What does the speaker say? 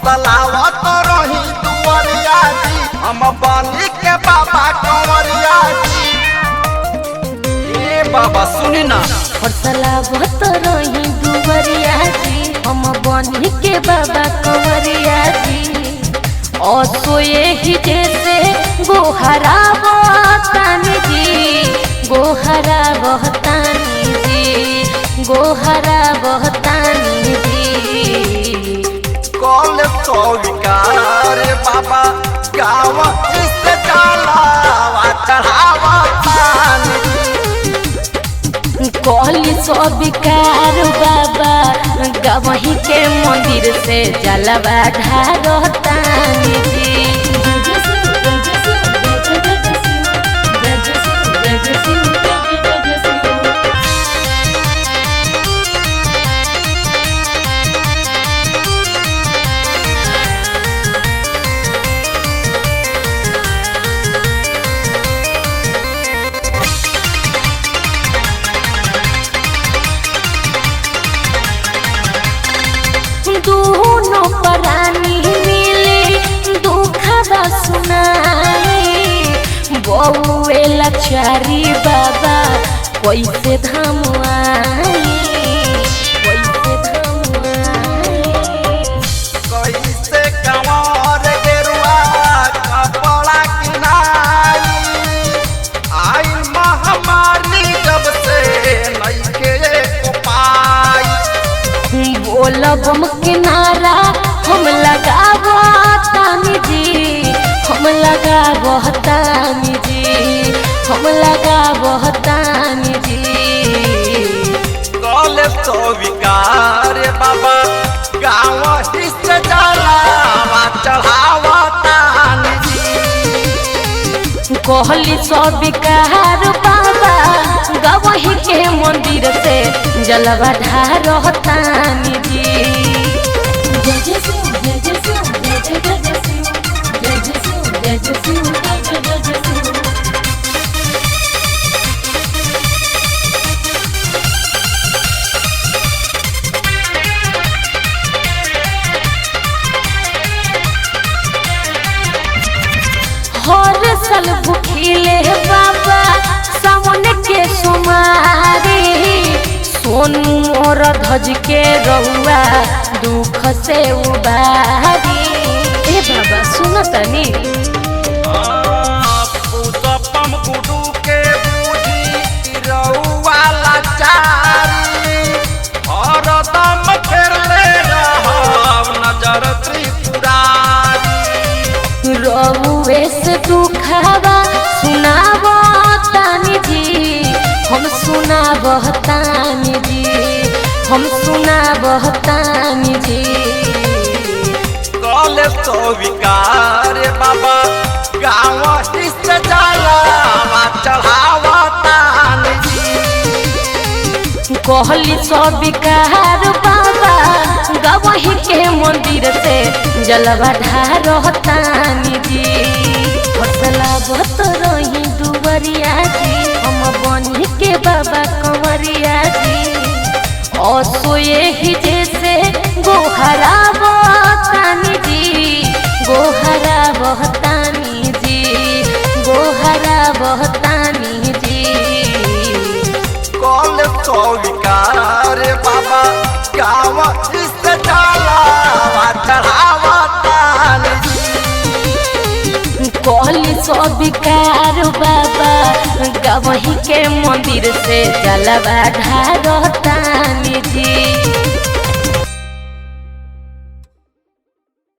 बतलावत रही दुवरिया जी हम बनी के बाबा कंवरिया जी। ए बाबा सुनी ना बतलावत रही दुवरिया जी हम बनी के बाबा कंवरिया जी। और सोए ही जैसे गोहरा बहतानी जी गोहरा बहतानी जी गोहरा बहतानी जी। कॉल स्वीकार बाबा गाँव इससे चलावा चढ़ावा कहली स्वीकार बाबा गवही के मंदिर से जलवा ढारतानी जी। दोनों परानी मिले दुख सुनाई बउए लचारी बाबा कैसे धाम आई कैसे कंवर गेरुआ कपड़ा किनाई आई महामारी जब से नइखे उपाय। बोलब किनारा हम लगावतानी जी हम लगावतानी जी हम लगावतानी जी। कॉल स्वीकार बाबा गाँव हिस्से जलावा चढ़ावतानी जी। कहली स्वीकार बाबा गवही के मंदिर से जलवा ढारतानी जी। जय जय शिव जय जय शिव जय जय जय शिव जय जय शिव जय जय शिव जय जय जय शिव। हर साल भूखिले बाबा सावन के सोमारी सोनू मोर धज के रउआ दुख से उबारी। ए बाबा सुन तनी पुष्पम गुडू के बूझी रउआ लाचारी हरदम फेरले रहब नजर त्रिपुरारी। रउए से दुखवा सुनावतानी जी हम सुनावतानी जी हम सुनावतानी जी। कॉल स्वीकार बाबा गाँव हिस्से जलावा चढ़ावतानी जी। कहली स्वीकार बाबा गवही के मंदिर से जलवा ढारतानी जी। बतलावत रही दुवरिया जी हम बनी के बाबा कंवरिया जी। और सोए ही जैसे गोहरा बहतानी जी गोहरा बहतानी जी गोहरा बहतानी जी। कॉल स्वीकार बाबा गाँव हिस्से जलावा चढ़ावतानी जी। कहली स्वीकार बाबा गवही के मंदिर से जलवा ढारतानी जी।